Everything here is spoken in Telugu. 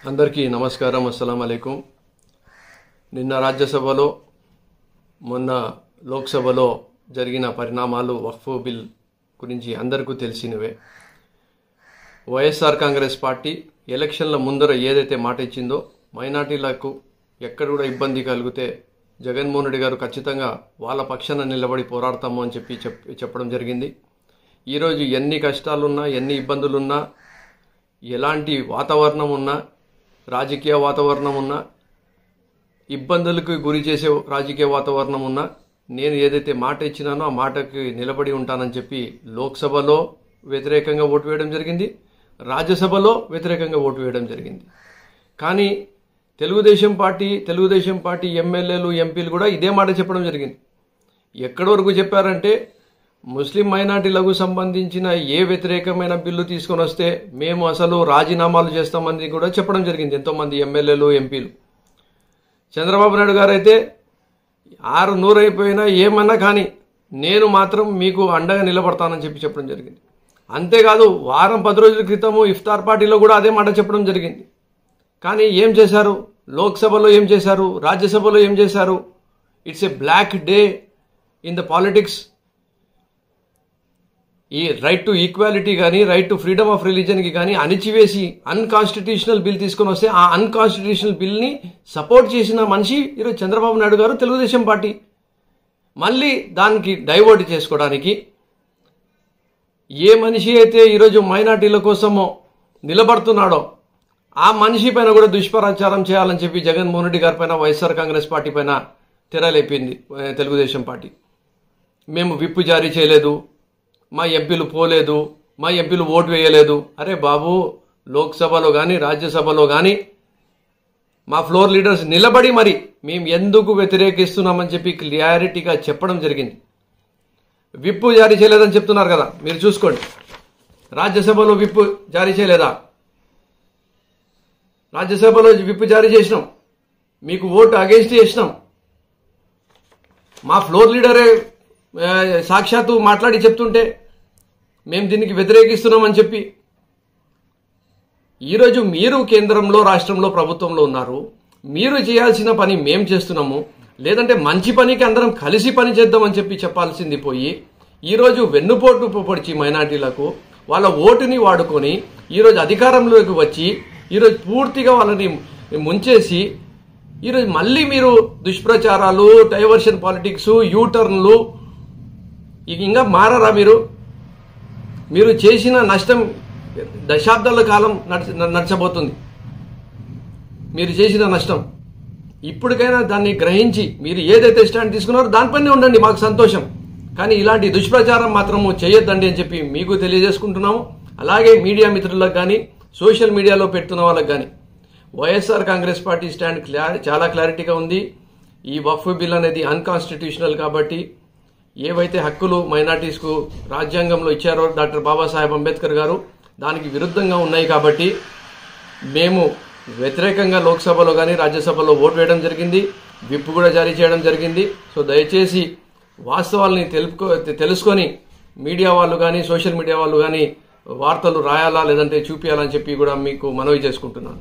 అందరికీ నమస్కారం. అస్సలాం అలైకుం. నిన్న రాజ్యసభలో మొన్న లోక్సభలో జరిగిన పరిణామాలు వక్ఫ్ బిల్ గురించి అందరికీ తెలిసినవే. వైఎస్ఆర్ కాంగ్రెస్ పార్టీ ఎలక్షన్ల ముందర ఏదైతే మాట ఇచ్చిందో మైనార్టీలకు ఎక్కడ కూడా ఇబ్బంది కలిగితే జగన్మోహన్ రెడ్డి గారు ఖచ్చితంగా వాళ్ళ పక్షాన నిలబడి పోరాడతాము అని చెప్పడం జరిగింది. ఈరోజు ఎన్ని కష్టాలున్నా, ఎన్ని ఇబ్బందులున్నా, ఎలాంటి వాతావరణం ఉన్నా, రాజకీయ వాతావరణం ఉన్నా, ఇబ్బందులకు గురి చేసే రాజకీయ వాతావరణం ఉన్నా, నేను ఏదైతే మాట ఇచ్చినానో ఆ మాటకి నిలబడి ఉంటానని చెప్పి లోక్సభలో వ్యతిరేకంగా ఓటు వేయడం జరిగింది, రాజ్యసభలో వ్యతిరేకంగా ఓటు వేయడం జరిగింది. కానీ తెలుగుదేశం పార్టీ ఎమ్మెల్యేలు, ఎంపీలు కూడా ఇదే మాట చెప్పడం జరిగింది. ఎక్కడి వరకు చెప్పారంటే ముస్లిం మైనార్టీలకు సంబంధించిన ఏ వ్యతిరేకమైన బిల్లు తీసుకొని వస్తే మేము అసలు రాజీనామాలు చేస్తామని కూడా చెప్పడం జరిగింది ఎంతోమంది ఎమ్మెల్యేలు, ఎంపీలు. చంద్రబాబు నాయుడు గారు అయితే 600 అయిపోయినా ఏమన్నా కానీ నేను మాత్రం మీకు అండగా నిలబడతానని చెప్పడం జరిగింది. అంతేకాదు వారం 10 రోజుల క్రితము ఇఫ్తార్ పార్టీలో కూడా అదే మాట చెప్పడం జరిగింది. కానీ ఏం చేశారు? లోక్సభలో ఏం చేశారు? రాజ్యసభలో ఏం చేశారు? It's a black day in the politics. ఈ రైట్ టు ఈక్వాలిటీ కానీ, రైట్ టు ఫ్రీడమ్ ఆఫ్ రిలీజన్కి కానీ అణిచివేసి అన్కాన్స్టిట్యూషనల్ బిల్ తీసుకొని వస్తే ఆ అన్కాన్స్టిట్యూషనల్ బిల్ని సపోర్ట్ చేసిన మనిషి ఈరోజు చంద్రబాబు నాయుడు గారు, తెలుగుదేశం పార్టీ. మళ్ళీ దానికి డైవర్ట్ చేసుకోవడానికి ఏ మనిషి అయితే ఈరోజు మైనార్టీల కోసమో నిలబడుతున్నాడో ఆ మనిషి పైన కూడా దుష్ప్రచారం చేయాలని చెప్పి జగన్మోహన్ రెడ్డి గారి పైన వైఎస్ఆర్ కాంగ్రెస్ పార్టీ పైన తెరలేపింది తెలుగుదేశం పార్టీ. మేము విప్పు జారీ చేయలేదు, మా ఎంపీలు పోలేదు, మా ఎంపీలు ఓటు వేయలేదు. అరే బాబు, లోక్సభలో కానీ రాజ్యసభలో కానీ మా ఫ్లోర్ లీడర్స్ నిలబడి మరి మేము ఎందుకు వ్యతిరేకిస్తున్నామని చెప్పి క్లారిటీగా చెప్పడం జరిగింది. విప్పు జారీ చేయలేదని చెప్తున్నారు కదా, మీరు చూసుకోండి. రాజ్యసభలో విప్పు జారీ చేయలేదా? రాజ్యసభలో విప్పు జారీ చేసినాం, మీకు ఓటు అగేన్స్ట్ చేసినాం. మా ఫ్లోర్ లీడరే సాక్షాత్తు మాట్లాడి చెప్తుంటే మేము దీనికి వ్యతిరేకిస్తున్నామని చెప్పి. ఈరోజు మీరు కేంద్రంలో, రాష్ట్రంలో, ప్రభుత్వంలో ఉన్నారు. మీరు చేయాల్సిన పని మేం చేస్తున్నాము, లేదంటే మంచి పనికి అందరం కలిసి పని చేద్దామని చెప్పాల్సింది పోయి ఈరోజు వెన్నుపోటు పొడిచి మైనార్టీలకు వాళ్ళ ఓటుని వాడుకొని ఈరోజు అధికారంలోకి వచ్చి ఈరోజు పూర్తిగా వాళ్ళని ముంచేసి ఈరోజు మళ్ళీ మీరు దుష్ప్రచారాలు, డైవర్షన్ పాలిటిక్స్, యూటర్న్లు ఇంకా మారరా? మీరు చేసిన నష్టం దశాబ్దాల కాలం నడచబోతుంది. మీరు చేసిన నష్టం ఇప్పటికైనా దాన్ని గ్రహించి మీరు ఏదైతే స్టాండ్ తీసుకున్నారో దానిపైనే ఉండండి, మాకు సంతోషం. కానీ ఇలాంటి దుష్ప్రచారం మాత్రము చేయొద్దండి అని చెప్పి మీకు తెలియజేసుకుంటున్నాము. అలాగే మీడియా మిత్రులకు కానీ, సోషల్ మీడియాలో పెడుతున్న వాళ్ళకి కానీ వైఎస్ఆర్ కాంగ్రెస్ పార్టీ స్టాండ్ చాలా క్లారిటీగా ఉంది. ఈ వక్ఫ్ బిల్ అనేది అన్కాన్స్టిట్యూషనల్ కాబట్టి ఏవైతే హక్కులు మైనార్టీస్కు రాజ్యాంగంలో ఇచ్చారో డాక్టర్ బాబాసాహెబ్ అంబేద్కర్ గారు, దానికి విరుద్ధంగా ఉన్నాయి కాబట్టి మేము వ్యతిరేకంగా లోక్సభలో కానీ రాజ్యసభలో ఓటు వేయడం జరిగింది, విప్ కూడా జారీ చేయడం జరిగింది. సో దయచేసి వాస్తవాల్ని తెలుసుకొని మీడియా వాళ్ళు కానీ, సోషల్ మీడియా వాళ్ళు కానీ వార్తలు రాయాలా లేదంటే చూపించాలని చెప్పి కూడా మీకు మనవి చేసుకుంటున్నాను.